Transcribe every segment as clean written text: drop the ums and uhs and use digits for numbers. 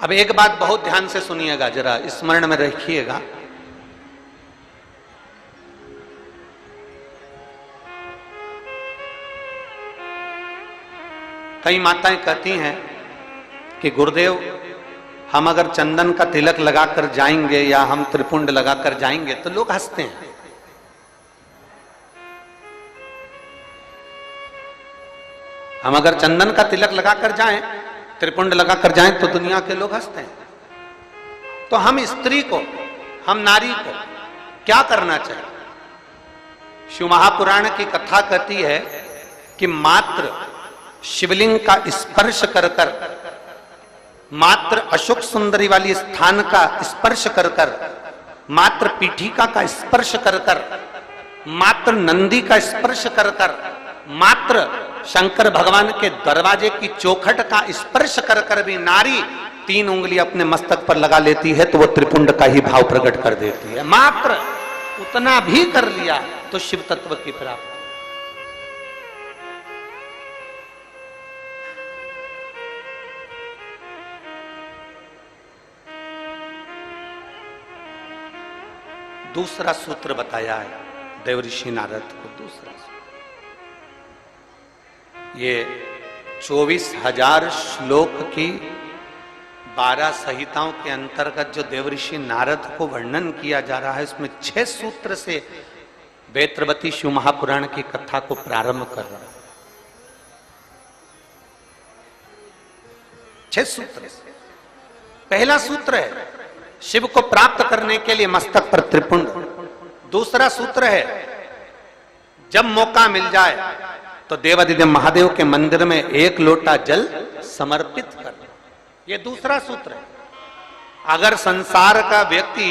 अब एक बात बहुत ध्यान से सुनिएगा, जरा स्मरण में रखिएगा। कई माताएं कहती हैं कि गुरुदेव हम अगर चंदन का तिलक लगाकर जाएंगे या हम त्रिपुंड लगाकर जाएंगे तो लोग हंसते हैं। हम अगर चंदन का तिलक लगाकर जाएं, त्रिपुंड लगाकर जाएं तो दुनिया के लोग हंसते हैं। तो हम स्त्री को, हम नारी को क्या करना चाहिए? शिव महापुराण की कथा कहती है कि मात्र शिवलिंग का स्पर्श कर कर, मात्र अशोक सुंदरी वाली स्थान का स्पर्श कर कर, मात्र पीठिका का स्पर्श कर कर, मात्र नंदी का स्पर्श कर कर, मात्र शंकर भगवान के दरवाजे की चौखट का स्पर्श कर कर भी नारी 3 उंगली अपने मस्तक पर लगा लेती है तो वो त्रिपुंड का ही भाव प्रकट कर देती है। मात्र उतना भी कर लिया तो शिव तत्व की प्राप्ति। दूसरा सूत्र बताया है देवऋषि नारद को। दूसरा ये 24,000 श्लोक की 12 संहिताओं के अंतर्गत जो देवऋषि नारद को वर्णन किया जा रहा है, इसमें 6 सूत्र से वेत्रवती शिव महापुराण की कथा को प्रारंभ कर रहा है। 6 सूत्र। पहला सूत्र है शिव को प्राप्त करने के लिए मस्तक पर त्रिपुंड। दूसरा सूत्र है जब मौका मिल जाए तो देवादिदेव महादेव के मंदिर में 1 लोटा जल समर्पित कर। यह दूसरा सूत्र है। अगर संसार का व्यक्ति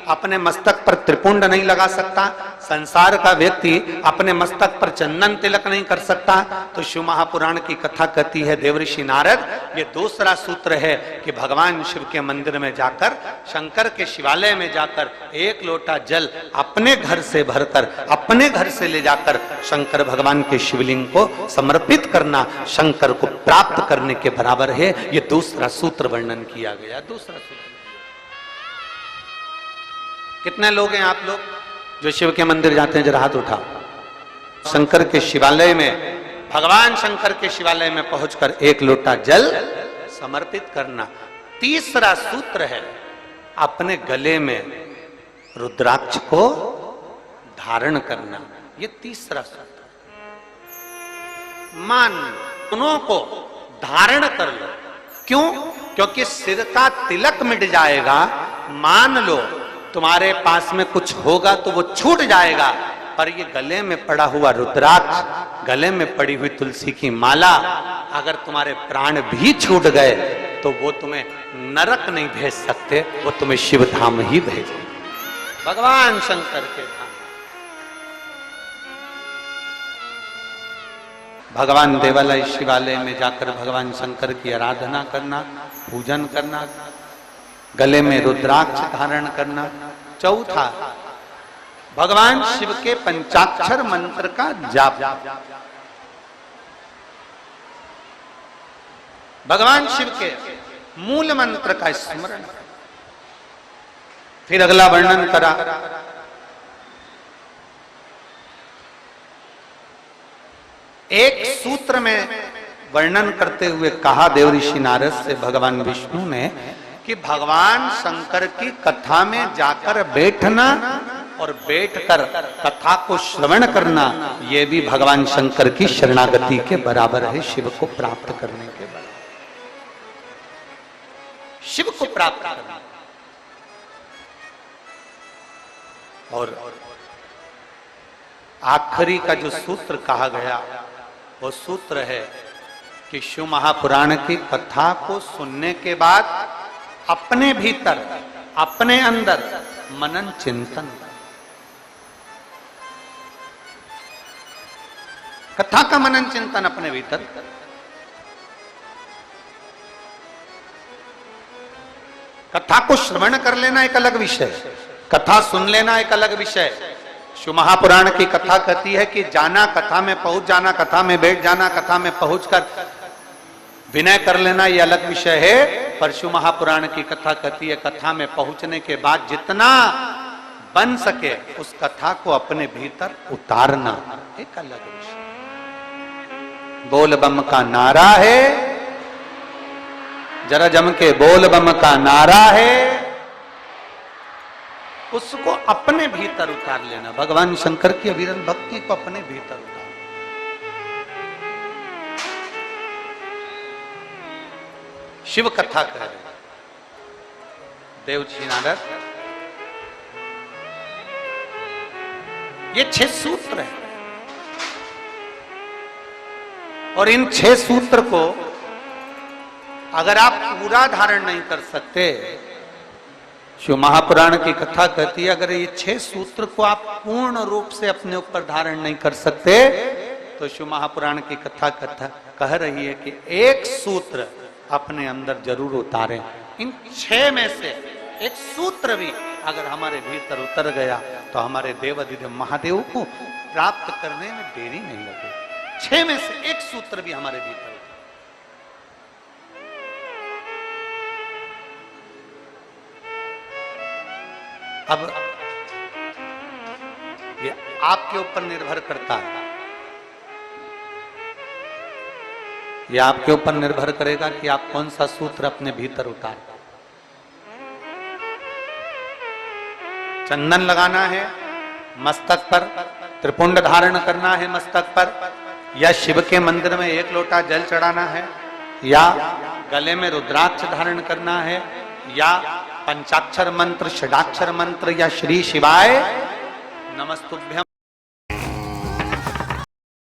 अपने मस्तक पर त्रिपुंड नहीं लगा सकता, संसार का व्यक्ति अपने मस्तक पर चंदन तिलक नहीं कर सकता, तो शिव महापुराण की कथा कहती है देवऋषि नारद, ये दूसरा सूत्र है कि भगवान शिव के मंदिर में जाकर, शंकर के शिवालय में जाकर 1 लोटा जल अपने घर से भरकर, अपने घर से ले जाकर शंकर भगवान के शिवलिंग को समर्पित करना शंकर को प्राप्त करने के बराबर है। ये दूसरा सूत्र वर्णन किया गया। दूसरा सूत्र। कितने लोग हैं आप लोग जो शिव के मंदिर जाते हैं? जरा हाथ उठाओ। शंकर के शिवालय में, भगवान शंकर के शिवालय में पहुंचकर 1 लोटा जल समर्पित करना। तीसरा सूत्र है अपने गले में रुद्राक्ष को धारण करना। ये तीसरा सूत्र। मान दोनों को धारण कर लो। क्यों? क्योंकि सिर का तिलक मिट जाएगा। मान लो तुम्हारे पास में कुछ होगा तो वो छूट जाएगा, पर ये गले में पड़ा हुआ रुद्राक्ष, गले में पड़ी हुई तुलसी की माला, अगर तुम्हारे प्राण भी छूट गए तो वो तुम्हें नरक नहीं भेज सकते, वो तुम्हें शिव धाम ही भेजे, भगवान शंकर के धाम। भगवान देवालय शिवालय में जाकर भगवान शंकर की आराधना करना, पूजन करना, गले में रुद्राक्ष धारण करना। चौथा, भगवान शिव के पंचाक्षर मंत्र का जाप। भगवान शिव के मूल मंत्र का स्मरण। फिर अगला वर्णन करा, एक सूत्र में वर्णन करते हुए कहा देवऋषि नारद से भगवान विष्णु ने कि भगवान शंकर की कथा में जाकर बैठना और बैठकर कथा को श्रवण करना, यह भी भगवान शंकर की शरणागति के बराबर है, शिव को प्राप्त करने के बराबर। शिव को प्राप्त करना। और आखिरी का जो सूत्र कहा गया वो सूत्र है कि शिव महापुराण की कथा को सुनने के बाद अपने भीतर, अपने अंदर मनन चिंतन। कथा का मनन चिंतन अपने भीतर। कथा को श्रवण कर लेना एक अलग विषय, कथा सुन लेना एक अलग विषय। शिव महापुराण की कथा कहती है कि जाना, कथा में पहुंच जाना, कथा में बैठ जाना, कथा में पहुंचकर विनय कर लेना, ये अलग विषय है। परशु महापुराण की कथा कहती है, कथा में पहुंचने के बाद जितना बन सके उस कथा को अपने भीतर उतारना एक अलग विषय। बोल बम का नारा है, जरा जम के बोल बम का नारा है, उसको अपने भीतर उतार लेना। भगवान शंकर की अविरल भक्ति को अपने भीतर उतार। शिव कथा कह रहे देवजी नारद, ये 6 सूत्र है और इन 6 सूत्र को अगर आप पूरा धारण नहीं कर सकते, शिव महापुराण की कथा कहती है अगर ये 6 सूत्र को आप पूर्ण रूप से अपने ऊपर धारण नहीं कर सकते तो शिव महापुराण की कथा कह रही है कि एक सूत्र अपने अंदर जरूर उतारें। इन 6 में से एक सूत्र भी अगर हमारे भीतर उतर गया तो हमारे देवाधिदेव महादेव को प्राप्त करने में देरी नहीं लगे। 6 में से एक सूत्र भी हमारे भीतर। अब ये आपके ऊपर निर्भर करता है, ये आपके ऊपर निर्भर करेगा कि आप कौन सा सूत्र अपने भीतर उतार। चंदन लगाना है मस्तक पर, त्रिपुंड धारण करना है मस्तक पर, या शिव के मंदिर में 1 लोटा जल चढ़ाना है, या गले में रुद्राक्ष धारण करना है, या पंचाक्षर मंत्र, षडाक्षर मंत्र, या श्री शिवाय नमस्तुभ्यम